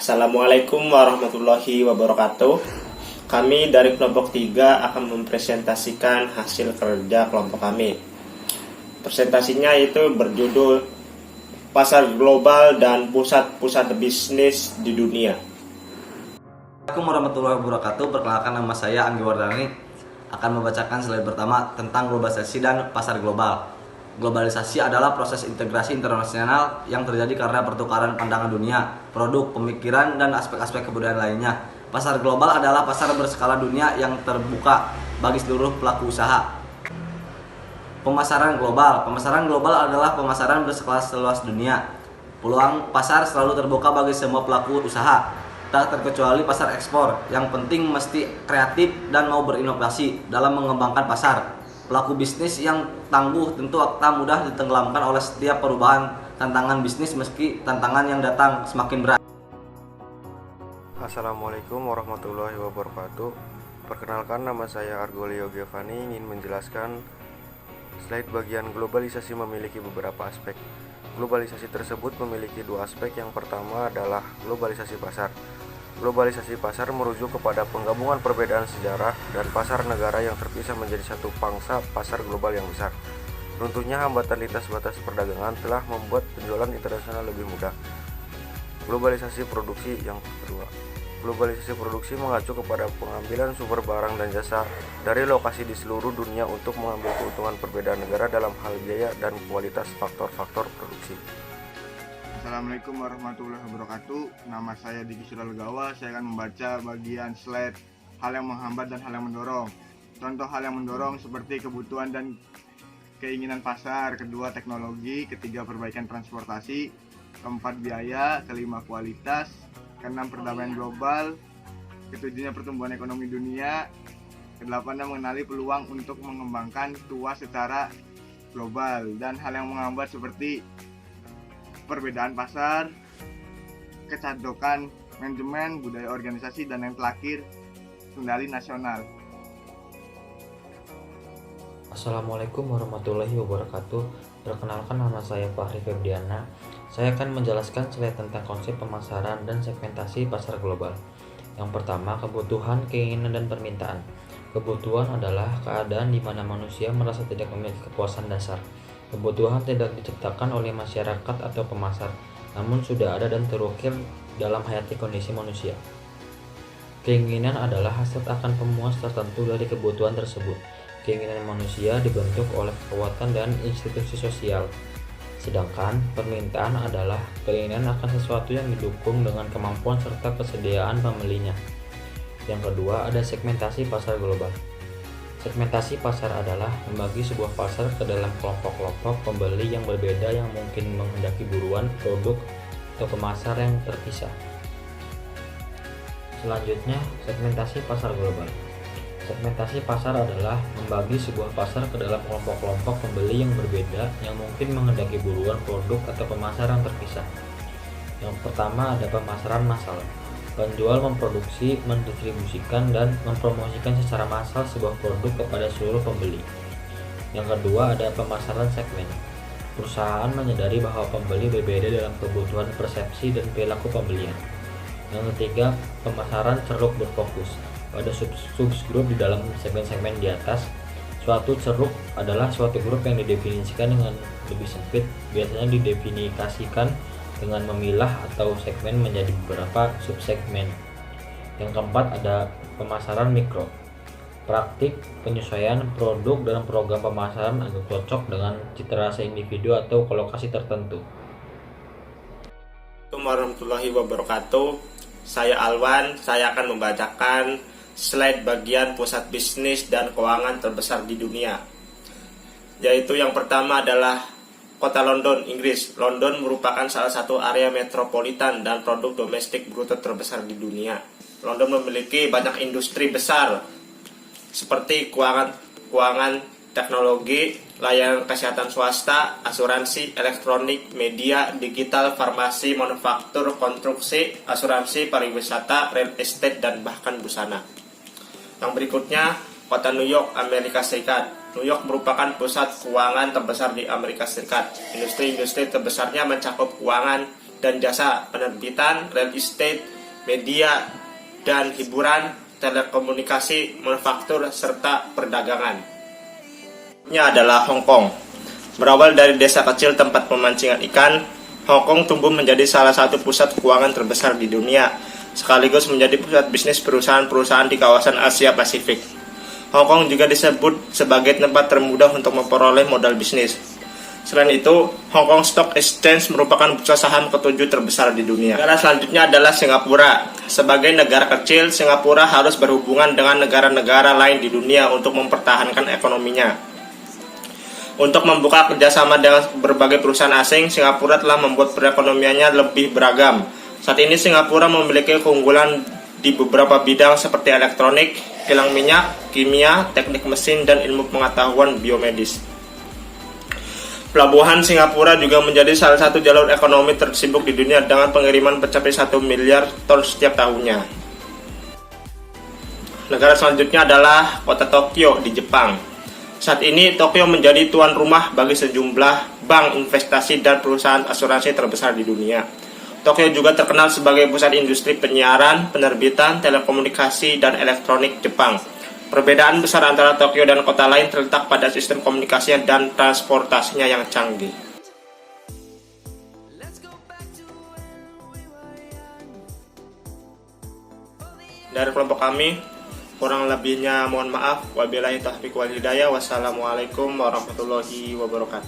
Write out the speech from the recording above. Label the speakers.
Speaker 1: Assalamualaikum warahmatullahi wabarakatuh. Kami dari kelompok 3 akan mempresentasikan hasil kerja kelompok kami. Presentasinya itu berjudul Pasar Global dan Pusat-Pusat Bisnis di Dunia.
Speaker 2: Assalamualaikum warahmatullahi wabarakatuh. Perkenalkan, nama saya Anggi Wardani, akan membacakan slide pertama tentang globalisasi dan pasar global. Globalisasi adalah proses integrasi internasional yang terjadi karena pertukaran pandangan dunia, produk, pemikiran, dan aspek-aspek kebudayaan lainnya. Pasar global adalah pasar berskala dunia yang terbuka bagi seluruh pelaku usaha. Pemasaran global. Pemasaran global adalah pemasaran berskala seluas dunia. Peluang pasar selalu terbuka bagi semua pelaku usaha, tak terkecuali pasar ekspor. Yang penting mesti kreatif dan mau berinovasi dalam mengembangkan pasar. Pelaku bisnis yang tangguh tentu akan mudah ditenggelamkan oleh setiap perubahan tantangan bisnis, meski tantangan yang datang semakin berat.
Speaker 3: Assalamualaikum warahmatullahi wabarakatuh. Perkenalkan, nama saya Argolio Giovanni, ingin menjelaskan slide bagian globalisasi memiliki beberapa aspek. Globalisasi tersebut memiliki dua aspek. Yang pertama adalah globalisasi pasar. Globalisasi pasar merujuk kepada penggabungan perbedaan sejarah dan pasar negara yang terpisah menjadi satu pangsa pasar global yang besar. Runtuhnya hambatan lintas batas perdagangan telah membuat penjualan internasional lebih mudah. Globalisasi produksi. Yang kedua, globalisasi produksi mengacu kepada pengambilan sumber barang dan jasa dari lokasi di seluruh dunia untuk mengambil keuntungan perbedaan negara dalam hal biaya dan kualitas faktor-faktor produksi.
Speaker 4: Assalamualaikum warahmatullahi wabarakatuh. Nama saya Diki Suralgawa. Saya akan membaca bagian slide hal yang menghambat dan hal yang mendorong. Contoh hal yang mendorong seperti kebutuhan dan keinginan pasar. Kedua, teknologi. Ketiga, perbaikan transportasi. Keempat, biaya. Kelima, kualitas. Keenam, perdamaian global. Ketujuhnya, pertumbuhan ekonomi dunia. Kedelapannya, mengenali peluang untuk mengembangkan tuas secara global. Dan hal yang menghambat seperti perbedaan pasar, kecandokan manajemen, budaya organisasi, dan yang terakhir, kendali nasional.
Speaker 5: Assalamualaikum warahmatullahi wabarakatuh. Perkenalkan, nama saya Fahri Febriana. Saya akan menjelaskan slide tentang konsep pemasaran dan segmentasi pasar global. Yang pertama, kebutuhan, keinginan, dan permintaan. Kebutuhan adalah keadaan di mana manusia merasa tidak memiliki kepuasan dasar. Kebutuhan tidak diciptakan oleh masyarakat atau pemasar, namun sudah ada dan terukir dalam hayati kondisi manusia. Keinginan adalah hasrat akan pemuas tertentu dari kebutuhan tersebut. Keinginan manusia dibentuk oleh kekuatan dan institusi sosial. Sedangkan permintaan adalah keinginan akan sesuatu yang didukung dengan kemampuan serta kesediaan pembelinya. Yang kedua, ada segmentasi pasar global. Segmentasi pasar adalah membagi sebuah pasar ke dalam kelompok-kelompok pembeli yang berbeda yang mungkin menghendaki buruan produk atau pemasar yang terpisah. Selanjutnya, segmentasi pasar global. Segmentasi pasar adalah membagi sebuah pasar ke dalam kelompok-kelompok pembeli yang berbeda yang mungkin menghendaki buruan produk atau pemasar yang terpisah. Yang pertama, ada pemasaran massal. Penjual memproduksi, mendistribusikan, dan mempromosikan secara massal sebuah produk kepada seluruh pembeli. Yang kedua, ada pemasaran segmen. Perusahaan menyadari bahwa pembeli berbeda dalam kebutuhan, persepsi, dan perilaku pembelian. Yang ketiga, pemasaran ceruk berfokus. Pada subgrup di dalam segmen-segmen di atas, suatu ceruk adalah suatu grup yang didefinisikan dengan lebih sempit, biasanya didefinisikan dengan memilah atau segmen menjadi beberapa subsegmen. Yang keempat, ada pemasaran mikro. Praktik penyesuaian produk dalam program pemasaran agar cocok dengan cita rasa individu atau kolokasi tertentu.
Speaker 1: Assalamualaikum warahmatullahi wabarakatuh. Saya Alwan. Saya akan membacakan slide bagian pusat bisnis dan keuangan terbesar di dunia. Yaitu yang pertama adalah Kota London, Inggris. London merupakan salah satu area metropolitan dan produk domestik bruto terbesar di dunia. London memiliki banyak industri besar seperti keuangan, teknologi, layanan kesehatan swasta, asuransi, elektronik, media, digital, farmasi, manufaktur, konstruksi, asuransi, pariwisata, real estate, dan bahkan busana. Yang berikutnya, Kota New York, Amerika Serikat. New York merupakan pusat keuangan terbesar di Amerika Serikat. Industri-industri terbesarnya mencakup keuangan dan jasa, penerbitan, real estate, media dan hiburan, telekomunikasi, manufaktur, serta perdagangan. Ini adalah Hong Kong. Berawal dari desa kecil tempat pemancingan ikan, Hong Kong tumbuh menjadi salah satu pusat keuangan terbesar di dunia, sekaligus menjadi pusat bisnis perusahaan-perusahaan di kawasan Asia Pasifik. Hong Kong juga disebut sebagai tempat termudah untuk memperoleh modal bisnis. Selain itu, Hong Kong Stock Exchange merupakan bursa saham ketujuh terbesar di dunia. Negara selanjutnya adalah Singapura. Sebagai negara kecil, Singapura harus berhubungan dengan negara-negara lain di dunia untuk mempertahankan ekonominya. Untuk membuka kerjasama dengan berbagai perusahaan asing, Singapura telah membuat perekonomiannya lebih beragam. Saat ini Singapura memiliki keunggulan di beberapa bidang seperti elektronik, kilang minyak, kimia, teknik mesin, dan ilmu pengetahuan biomedis. Pelabuhan Singapura juga menjadi salah satu jalur ekonomi tersibuk di dunia dengan pengiriman mencapai 1 miliar ton setiap tahunnya. Negara selanjutnya adalah kota Tokyo di Jepang. Saat ini Tokyo menjadi tuan rumah bagi sejumlah bank investasi dan perusahaan asuransi terbesar di dunia. Tokyo juga terkenal sebagai pusat industri penyiaran, penerbitan, telekomunikasi, dan elektronik Jepang. Perbedaan besar antara Tokyo dan kota lain terletak pada sistem komunikasi dan transportasinya yang canggih. Dari kelompok kami, kurang lebihnya mohon maaf. Wabillahi taufiq wal hidayah. Wassalamualaikum warahmatullahi wabarakatuh.